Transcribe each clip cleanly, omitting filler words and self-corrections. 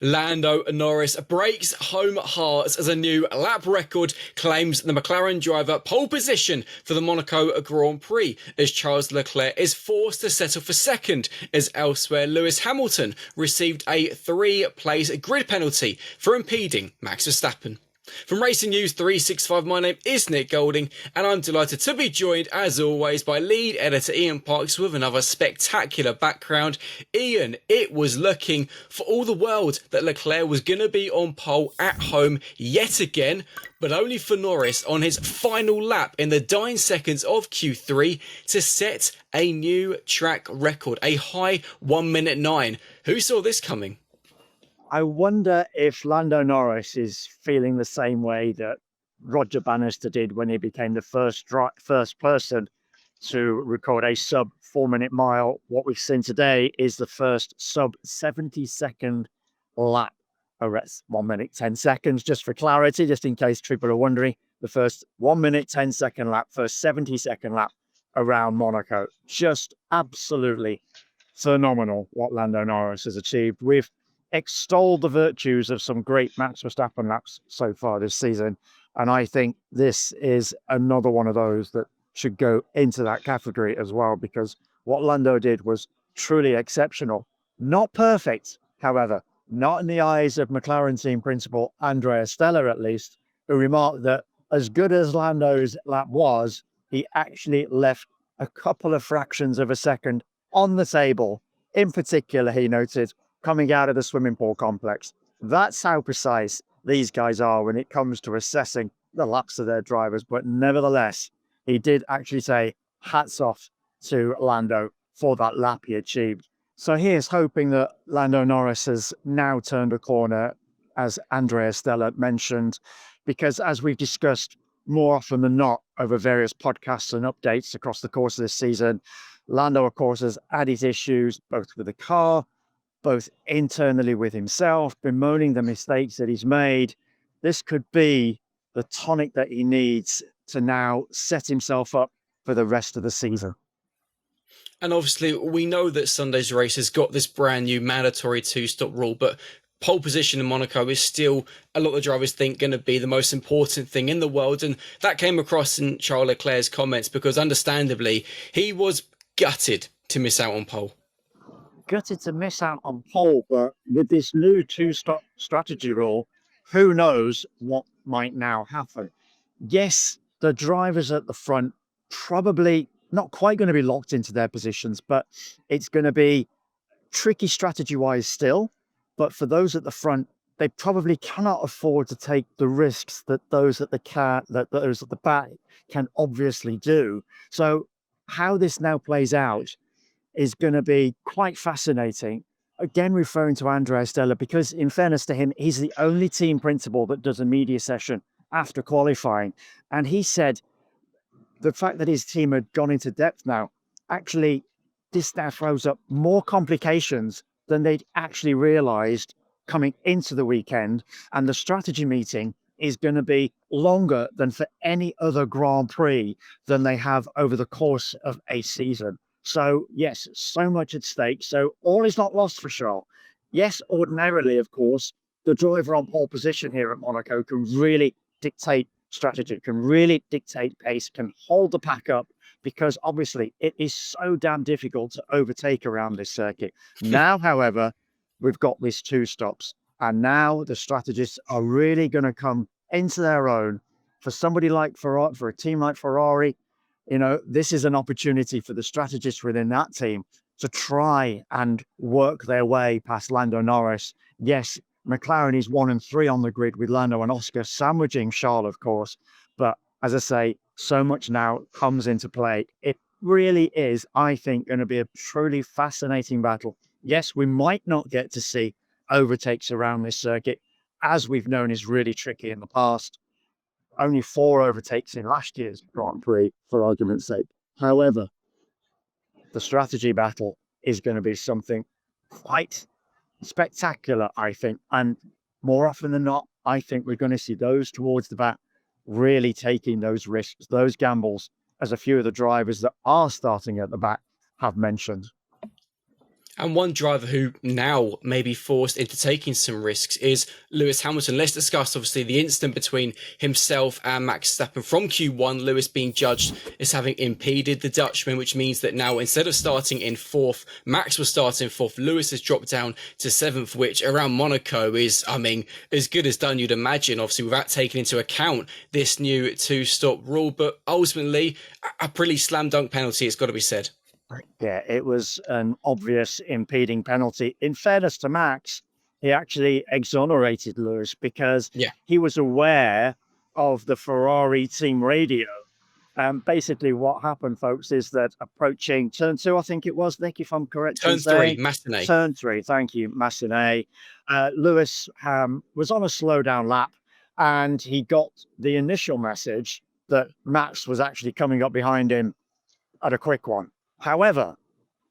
Lando Norris breaks home hearts as a new lap record claims the McLaren driver pole position for the Monaco Grand Prix, as Charles Leclerc is forced to settle for second, as elsewhere Lewis Hamilton received a 3-place grid penalty for impeding Max Verstappen. From Racing News 365, my name is Nick Golding, and I'm delighted to be joined, as always, by lead editor Ian Parks with another spectacular background. Ian, it was looking for all the world that Leclerc was going to be on pole at home yet again, but only for Norris on his final lap in the dying seconds of Q3 to set a new track record, a high 1 minute 9. Who saw this coming? I wonder if Lando Norris is feeling the same way that Roger Bannister did when he became the first person to record a sub 4 minute mile. What we've seen today is the first sub 70-second lap. 1 minute 10 seconds, just for clarity, just in case people are wondering. The first 1 minute 10-second lap, first 70-second lap around Monaco. Just absolutely phenomenal what Lando Norris has achieved. We've extolled the virtues of some great Max Verstappen laps so far this season, and I think this is another one of those that should go into that category as well, because what Lando did was truly exceptional. Not perfect, however, not in the eyes of McLaren team principal Andrea Stella, at least, who remarked that as good as Lando's lap was, he actually left a couple of fractions of a second on the table. In particular, he noted, coming out of the swimming pool complex. That's how precise these guys are when it comes to assessing the laps of their drivers. But nevertheless, he did actually say hats off to Lando for that lap he achieved. So he is hoping that Lando Norris has now turned a corner, as Andrea Stella mentioned, because as we've discussed more often than not over various podcasts and updates across the course of this season, Lando, of course, has had his issues both with the car, both internally with himself, bemoaning the mistakes that he's made. This could be the tonic that he needs to now set himself up for the rest of the season. And obviously, we know that Sunday's race has got this brand new mandatory 2-stop rule, but pole position in Monaco is still, a lot of drivers think, going to be the most important thing in the world. And that came across in Charles Leclerc's comments, because understandably, he was gutted to miss out on pole. Gutted to miss out on pole, but with this new 2-stop strategy rule, who knows what might now happen. Yes, the drivers at the front probably not quite going to be locked into their positions, but it's going to be tricky strategy-wise still. But for those at the front, they probably cannot afford to take the risks that those at the back can obviously do. So how this now plays out is going to be quite fascinating. Again, referring to Andrea Stella, because in fairness to him, he's the only team principal that does a media session after qualifying. And he said the fact that his team had gone into depth now, actually, this now throws up more complications than they'd actually realized coming into the weekend. And the strategy meeting is going to be longer than for any other Grand Prix than they have over the course of a season. So, yes, so much at stake. So all is not lost for Charles. Yes, ordinarily, of course, the driver on pole position here at Monaco can really dictate strategy, can really dictate pace, can hold the pack up, because obviously it is so damn difficult to overtake around this circuit. Now, however, we've got these 2 stops, and now the strategists are really going to come into their own. For somebody like Ferrari, for a team like Ferrari, this is an opportunity for the strategists within that team to try and work their way past Lando Norris. Yes, McLaren is 1 and 3 on the grid with Lando and Oscar sandwiching Charles, of course. But as I say, so much now comes into play. It really is, I think, going to be a truly fascinating battle. Yes, we might not get to see overtakes around this circuit, as we've known is really tricky in the past. Only 4 overtakes in last year's Grand Prix, for argument's sake. However, the strategy battle is going to be something quite spectacular, I think. And more often than not, I think we're going to see those towards the back really taking those risks, those gambles, as a few of the drivers that are starting at the back have mentioned. And one driver who now may be forced into taking some risks is Lewis Hamilton. Let's discuss, obviously, the incident between himself and Max Verstappen from Q1. Lewis being judged as having impeded the Dutchman, which means that now instead of starting in fourth, Max will start in fourth. Lewis has dropped down to seventh, which around Monaco is, I mean, as good as done, you'd imagine, obviously, without taking into account this new two-stop rule. But ultimately, a pretty slam dunk penalty, it's got to be said. Yeah, it was an obvious impeding penalty. In fairness to Max, he actually exonerated Lewis because he was aware of the Ferrari team radio. Basically, what happened, folks, is that approaching turn 2, I think it was, Nick, if I'm correct. Turn 3, Massenet. Turn 3, thank you, Massenet. Lewis was on a slowdown lap, and he got the initial message that Max was actually coming up behind him at a quick one. However,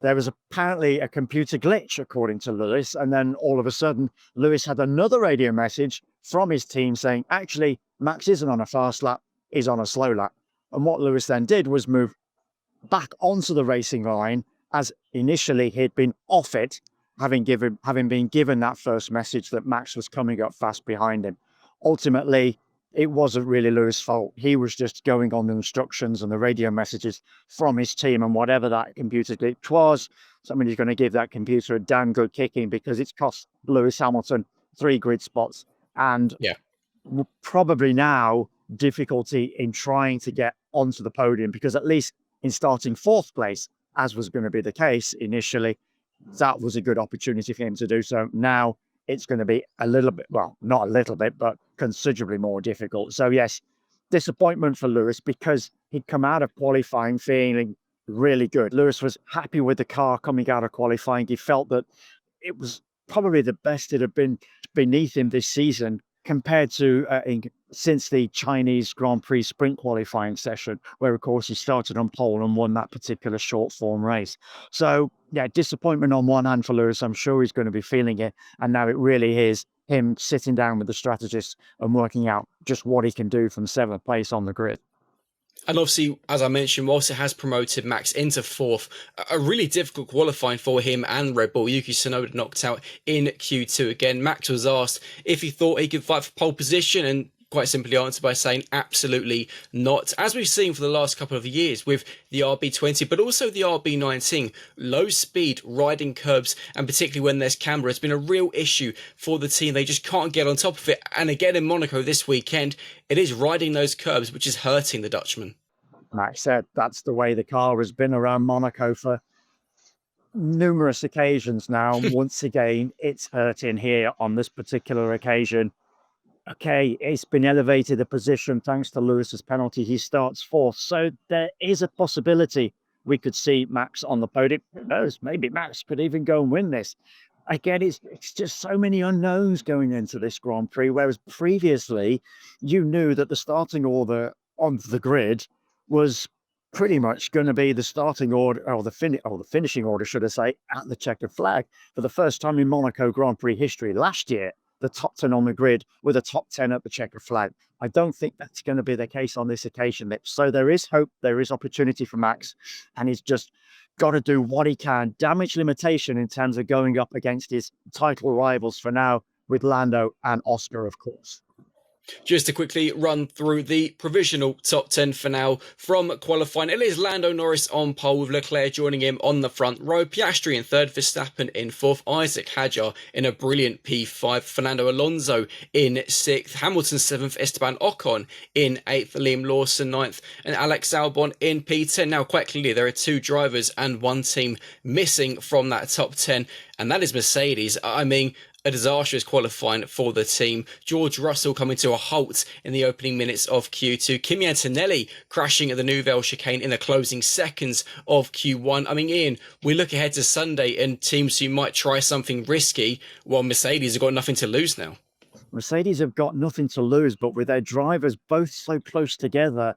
there was apparently a computer glitch, according to Lewis, and then all of a sudden, Lewis had another radio message from his team saying, actually, Max isn't on a fast lap, he's on a slow lap. And what Lewis then did was move back onto the racing line, as initially he'd been off it, having been given that first message that Max was coming up fast behind him. Ultimately, it wasn't really Lewis' fault. He was just going on the instructions and the radio messages from his team, and whatever that computer glitch was, somebody's going to give that computer a damn good kicking, because it's cost Lewis Hamilton 3 grid spots and probably now difficulty in trying to get onto the podium, because at least in starting 4th place, as was going to be the case initially, that was a good opportunity for him to do so. Now it's going to be a little bit, well, not a little bit, but considerably more difficult. So yes, disappointment for Lewis, because he'd come out of qualifying feeling really good. Lewis was happy with the car coming out of qualifying. He felt that it was probably the best it had been beneath him this season, compared to since the Chinese Grand Prix sprint qualifying session, where of course he started on pole and won that particular short form race. So yeah, disappointment on one hand for Lewis. I'm sure he's going to be feeling it, and now it really is him sitting down with the strategists and working out just what he can do from 7th place on the grid. And obviously, as I mentioned, whilst it has promoted Max into 4th, a really difficult qualifying for him and Red Bull. Yuki Tsunoda knocked out in Q2 again. Max was asked if he thought he could fight for pole position, and quite simply answered by saying absolutely not. As we've seen for the last couple of years with the RB20, but also the RB19, low speed riding curbs, and particularly when there's camber, has been a real issue for the team. They just can't get on top of it. And again in Monaco this weekend, it is riding those curbs, which is hurting the Dutchman. Max said that's the way the car has been around Monaco for numerous occasions now. Once again, it's hurting here on this particular occasion. Okay, it's been elevated a position thanks to Lewis's penalty. He starts 4th. So there is a possibility we could see Max on the podium. Who knows? Maybe Max could even go and win this. Again, it's just so many unknowns going into this Grand Prix, whereas previously you knew that the starting order on the grid was pretty much going to be the starting order, or the finishing order, should I say, at the checkered flag. For the first time in Monaco Grand Prix history last year, the top 10 on the grid with a top 10 at the checkered flag. I don't think that's going to be the case on this occasion. So there is hope, there is opportunity for Max, and he's just got to do what he can. Damage limitation in terms of going up against his title rivals for now, with Lando and Oscar, of course. Just to quickly run through the provisional top 10 for now from qualifying. It is Lando Norris on pole, with Leclerc joining him on the front row. Piastri in 3rd, Verstappen in 4th, Isack Hadjar in a brilliant P5, Fernando Alonso in 6th, Hamilton 7th, Esteban Ocon in 8th, Liam Lawson 9th, and Alex Albon in P10. Now, quite clearly, there are 2 drivers and 1 team missing from that top 10, and that is Mercedes. I mean, a disastrous qualifying for the team. George Russell coming to a halt in the opening minutes of Q2. Kimi Antonelli crashing at the Nouvelle chicane in the closing seconds of Q1. I mean, Ian, we look ahead to Sunday and teams who might try something risky, while Mercedes have got nothing to lose now. Mercedes have got nothing to lose, but with their drivers both so close together,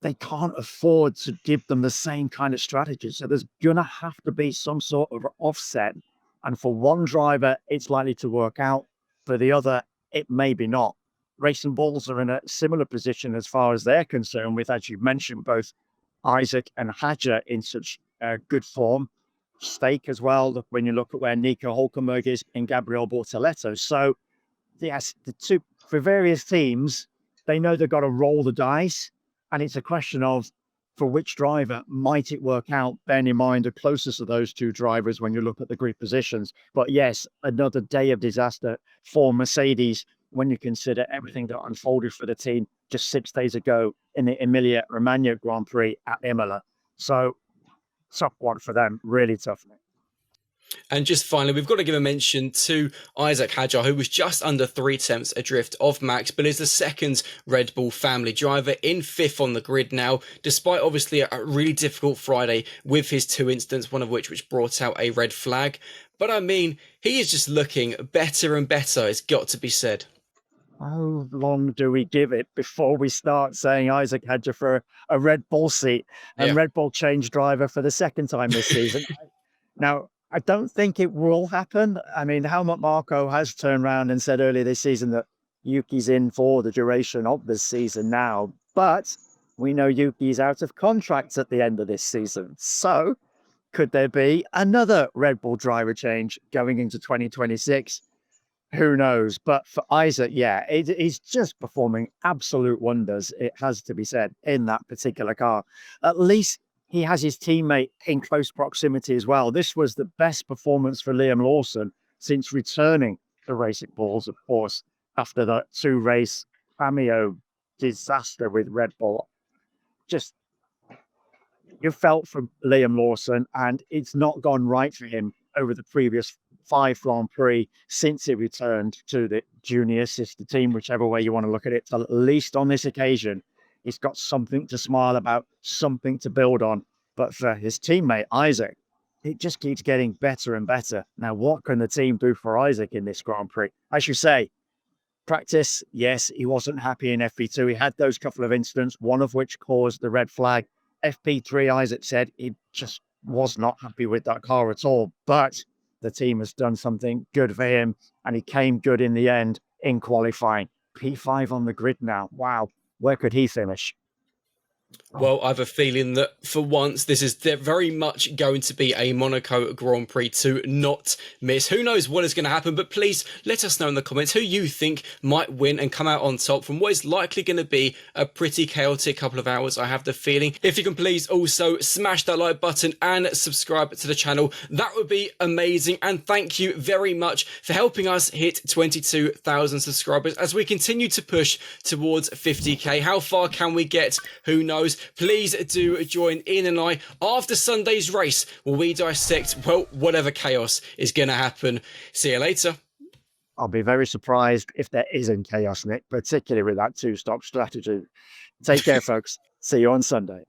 they can't afford to give them the same kind of strategy. So there's going to have to be some sort of offset. And for one driver, it's likely to work out. For the other, it maybe not. Racing Bulls are in a similar position as far as they're concerned, with, as you mentioned, both Isack and Hadjar in such good form. stake as well. Look, when you look at where Nico Hulkenberg is and Gabriel Bortoleto. So yes, the two for various teams, they know they've got to roll the dice, and it's a question of for which driver might it work out, bearing in mind the closest of those two drivers when you look at the grid positions. But yes, another day of disaster for Mercedes when you consider everything that unfolded for the team just 6 days ago in the Emilia Romagna Grand Prix at Imola. So tough one for them, really tough. And just finally, we've got to give a mention to Isack Hadjar, who was just under 3/10 adrift of Max, but is the second Red Bull family driver in fifth on the grid now, despite obviously a really difficult Friday with his two incidents, one of which brought out a red flag. But I mean, he is just looking better and better, it's got to be said. How long do we give it before we start saying Isack Hadjar for a Red Bull seat and Red Bull change driver for the second time this season? Now, I don't think it will happen. I mean, Helmut Marko has turned around and said earlier this season that Yuki's in for the duration of this season now, but we know Yuki's out of contract at the end of this season. So could there be another Red Bull driver change going into 2026? Who knows? But for Isack, yeah, he's just performing absolute wonders, it has to be said, in that particular car. At least he has his teammate in close proximity as well. This was the best performance for Liam Lawson since returning to Racing Bulls, of course, after the 2-race cameo disaster with Red Bull. Just, you felt for Liam Lawson, and it's not gone right for him over the previous 5 Grand Prix since he returned to the junior sister team, whichever way you want to look at it. So at least on this occasion, he's got something to smile about, something to build on. But for his teammate, Isack, it just keeps getting better and better. Now, what can the team do for Isack in this Grand Prix? As you say, practice, yes, he wasn't happy in FP2. He had those couple of incidents, one of which caused the red flag. FP3, Isack said he just was not happy with that car at all. But the team has done something good for him, and he came good in the end in qualifying. P5 on the grid now. Wow. Where could he finish? Well, I have a feeling that for once, this is very much going to be a Monaco Grand Prix to not miss. Who knows what is going to happen, but please let us know in the comments who you think might win and come out on top from what is likely going to be a pretty chaotic couple of hours, I have the feeling. If you can please also smash that like button and subscribe to the channel, that would be amazing. And thank you very much for helping us hit 22,000 subscribers as we continue to push towards 50k. How far can we get? Who knows? Please do join Ian and I after Sunday's race where we dissect, well, whatever chaos is going to happen. See you later. I'll be very surprised if there isn't chaos, Nick, particularly with that 2-stop strategy. Take care, folks. See you on Sunday.